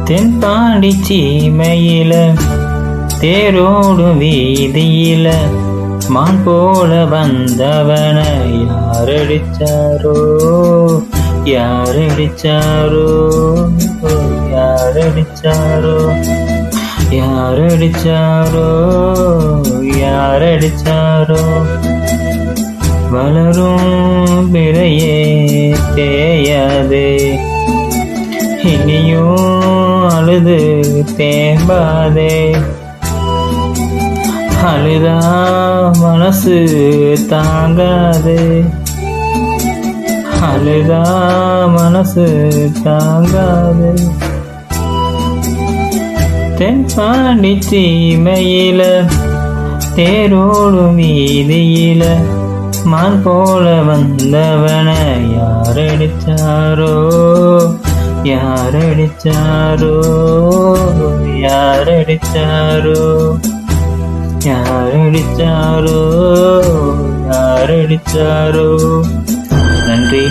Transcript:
தென்பாண்டி சீமையில தேரோடும் வீதியில மான் போல வந்தவன யாரடிச்சாரோ யாரடிச்சாரோ யாரடிச்சாரோ யாரடிச்சாரோ யாரடிச்சாரோ வளரும் பிறையே தேயாதே இனியும் அழுது தேம்பாதே அழுதா மனசு தாங்காதே அழுதா மனசு தாங்காதே தென்பாண்டி சீமையில தேரோடும் வீதியில மான் போல வந்தவன யாரடிச்சாரோ யாரடிச்சாரோ யாரடிச்சாரோ யாரடிச்சாரோ யாரடிச்சாரோ. நன்றி.